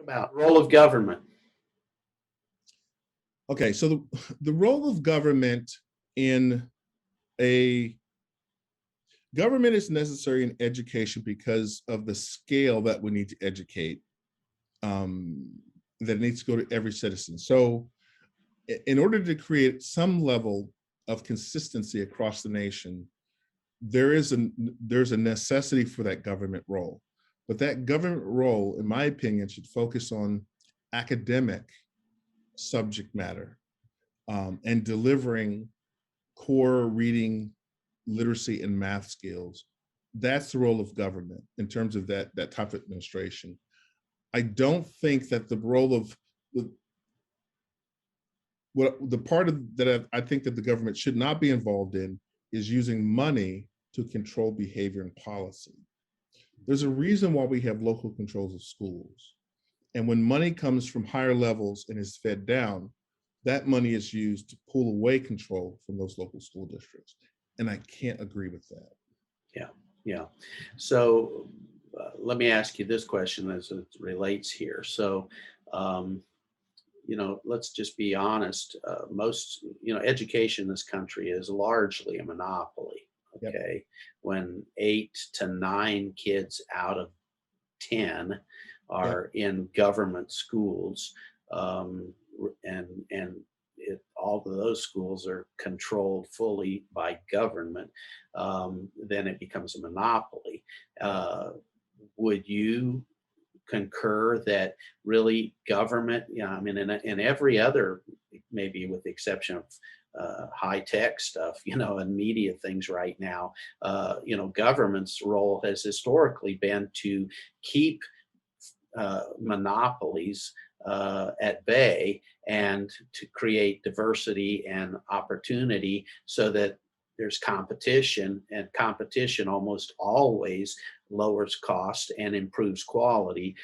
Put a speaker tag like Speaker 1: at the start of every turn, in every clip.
Speaker 1: about role of government?
Speaker 2: Okay, so the role of government in a government is necessary in education because of the scale that we need to educate, that needs to go to every citizen. So in order to create some level of consistency across the nation, there's a necessity for that government role. But that government role, in my opinion, should focus on academic subject matter, and delivering core reading, literacy, and math skills. That's the role of government in terms of that type of administration. I don't think that the role of the part of that I think that the government should not be involved in is using money to control behavior and policy. There's a reason why we have local controls of schools. And when money comes from higher levels and is fed down, that money is used to pull away control from those local school districts. And I can't agree with that.
Speaker 1: Yeah, yeah. So let me ask you this question as it relates here. So, let's just be honest. Most, education in this country is largely a monopoly.
Speaker 2: Yep.
Speaker 1: Okay. When 8 to 9 kids out of 10 are in government schools, and all of those schools are controlled fully by government, then it becomes a monopoly. Would you concur that really government, I mean, in every other, maybe with the exception of high tech stuff, and media things right now, government's role has historically been to keep monopolies at bay and to create diversity and opportunity so that there's competition, and competition almost always lowers cost and improves quality.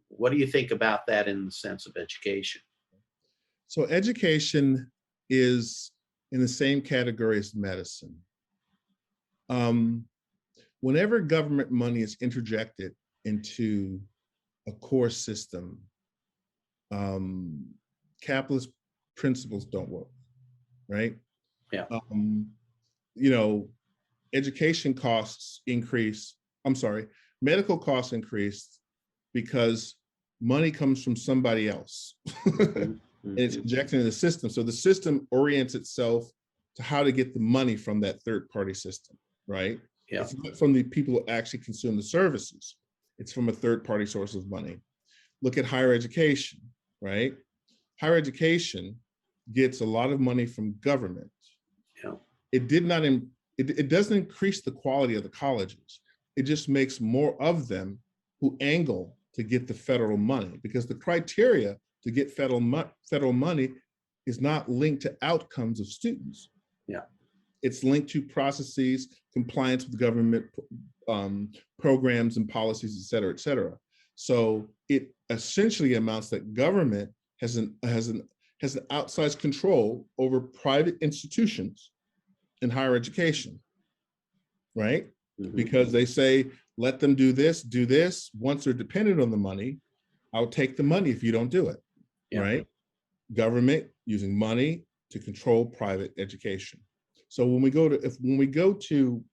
Speaker 1: What do you think about that in the sense of education?
Speaker 2: So education is in the same category as medicine. Whenever government money is interjected into a core system, capitalist principles don't work, right?
Speaker 1: Yeah.
Speaker 2: Education costs increase. Medical costs increase because money comes from somebody else.
Speaker 1: Mm-hmm.
Speaker 2: And it's injected into the system. So the system orients itself to how to get the money from that third party system, right?
Speaker 1: Yeah.
Speaker 2: It's not from the people who actually consume the services. It's from a third party source of money. Look at higher education, right? Higher education gets a lot of money from government.
Speaker 1: Yeah.
Speaker 2: It doesn't increase the quality of the colleges. It just makes more of them who angle to get the federal money, because the criteria to get federal money is not linked to outcomes of students.
Speaker 1: Yeah.
Speaker 2: It's linked to processes, compliance with government programs and policies, et cetera, et cetera. So it essentially amounts that government has an outsized control over private institutions in higher education, right?
Speaker 1: Mm-hmm.
Speaker 2: Because they say, let them do this. Once they're dependent on the money, I'll take the money if you don't do it. Yeah. Right? Government using money to control private education. So when we go to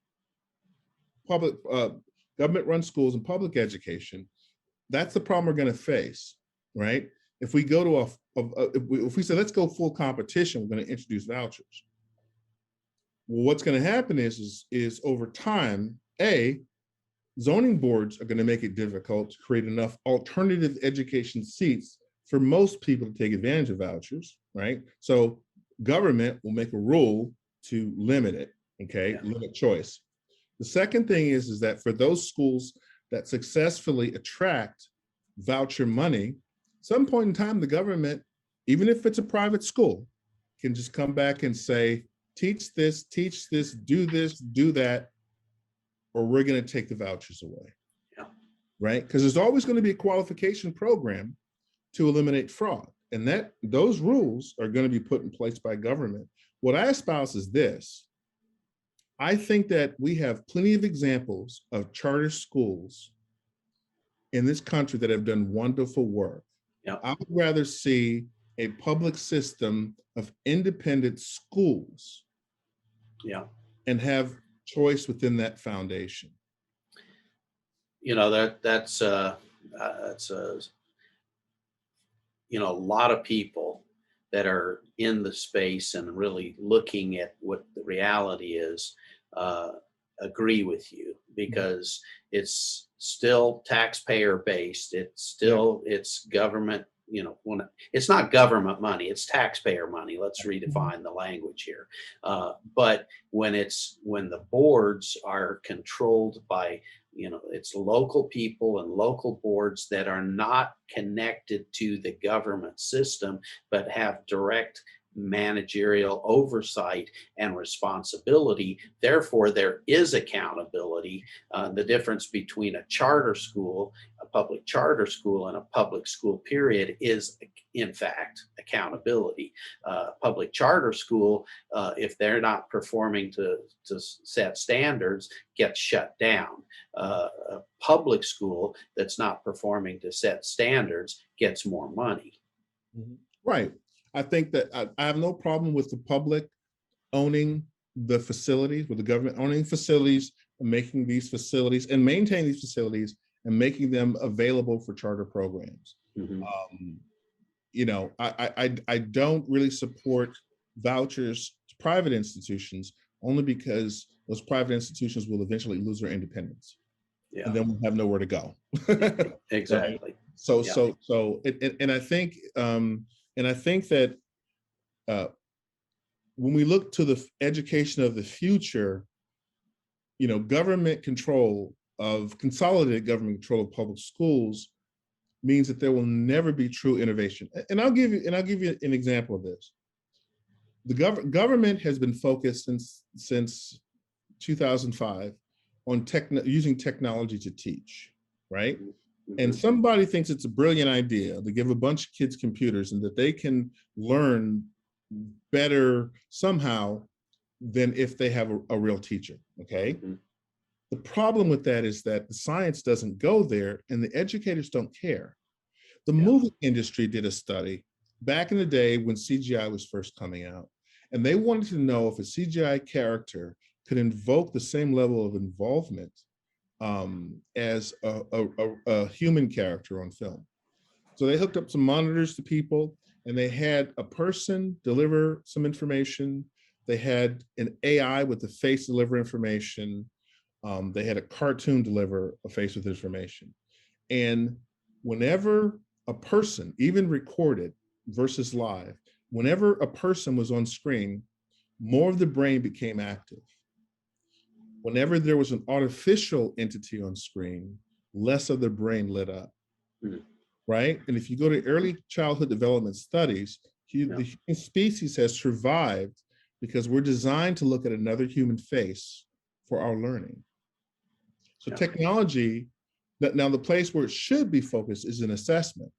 Speaker 2: public government-run schools and public education, that's the problem we're going to face, right? If we go to if we say let's go full competition, we're going to introduce vouchers. Well, what's going to happen is over time, zoning boards are going to make it difficult to create enough alternative education seats for most people to take advantage of vouchers, right? So government will make a rule to limit it, okay? Yeah. Limit choice. The second thing is that for those schools that successfully attract voucher money, some point in time, the government, even if it's a private school, can just come back and say, teach this, do this, do that, or we're going to take the vouchers away.
Speaker 1: Yeah.
Speaker 2: Right? Because there's always going to be a qualification program to eliminate fraud. And those rules are going to be put in place by government. What I espouse is this. I think that we have plenty of examples of charter schools in this country that have done wonderful work.
Speaker 1: Yeah.
Speaker 2: I would rather see a public system of independent schools
Speaker 1: Yeah.
Speaker 2: and have choice within that foundation.
Speaker 1: That's a lot of people that are in the space and really looking at what the reality is, uh, agree with you, because it's still taxpayer based.
Speaker 2: Yeah.
Speaker 1: It's government, when it's not government money, it's taxpayer money. Let's
Speaker 2: Mhm.
Speaker 1: redefine the language here. But when the boards are controlled by, it's local people and local boards that are not connected to the government system, but have direct managerial oversight and responsibility. Therefore, there is accountability. The difference between a charter school, a public charter school, and a public school, period, is, in fact, accountability. Public charter school, if they're not performing to set standards, gets shut down. A public school that's not performing to set standards gets more money.
Speaker 2: Mhm. Right. I think that I have no problem with the public owning the facilities, with the government owning facilities and making these facilities and maintaining these facilities and making them available for charter programs.
Speaker 1: Mhm.
Speaker 2: Um, I don't really support vouchers to private institutions, only because those private institutions will eventually lose their independence, and
Speaker 1: Yeah,
Speaker 2: then we'll have nowhere to go. Right.
Speaker 1: exactly.
Speaker 2: So
Speaker 1: Yeah,
Speaker 2: so so and I think that uh, when we look to the education of the future, government control of consolidated government control of public schools means that there will never be true innovation. And I'll give you an example of this. The government has been focused since 2005 on using technology to teach, right?
Speaker 1: mhm,
Speaker 2: And
Speaker 1: mhm,
Speaker 2: somebody thinks it's a brilliant idea to give a bunch of kids computers and that they can learn better somehow than if they have a real teacher. Okay.
Speaker 1: mhm.
Speaker 2: The problem with that is that the science doesn't go there and the educators don't care. The
Speaker 1: Yeah,
Speaker 2: movie industry did a study back in the day when CGI was first coming out, and they wanted to know if a CGI character could invoke the same level of involvement as a human character on film. So they hooked up some monitors to people, and they had a person deliver some information. They had an AI with the face deliver information. They had a cartoon deliver a face with information. And whenever a person, even recorded versus live, whenever a person was on screen, more of the brain became active. Whenever there was an artificial entity on screen, less of the brain lit up,
Speaker 1: mhm,
Speaker 2: right? And if you go to early childhood development studies,
Speaker 1: yeah,
Speaker 2: the human species has survived because we're designed to look at another human face for our learning. So
Speaker 1: yeah,
Speaker 2: technology, now the place where it should be focused is in assessment,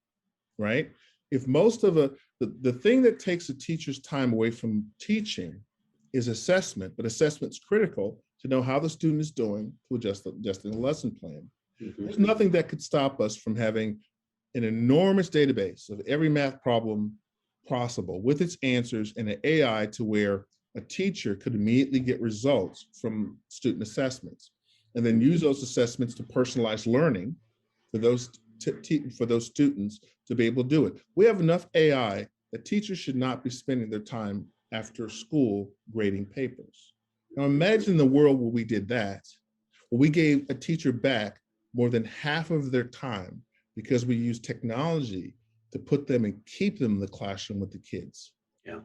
Speaker 2: right? If most of the thing that takes a teacher's time away from teaching is assessment, but assessment's critical to know how the student is doing to adjust in the lesson plan.
Speaker 1: mhm,
Speaker 2: There's nothing that could stop us from having an enormous database of every math problem possible with its answers and an AI to where a teacher could immediately get results from student assessments and then use those assessments to personalize learning for those students to be able to do it. We have enough AI that teachers should not be spending their time after school grading papers. Now imagine the world where we did that, where we gave a teacher back more than half of their time because we use technology to put them and keep them in the classroom with the kids.
Speaker 1: yeah.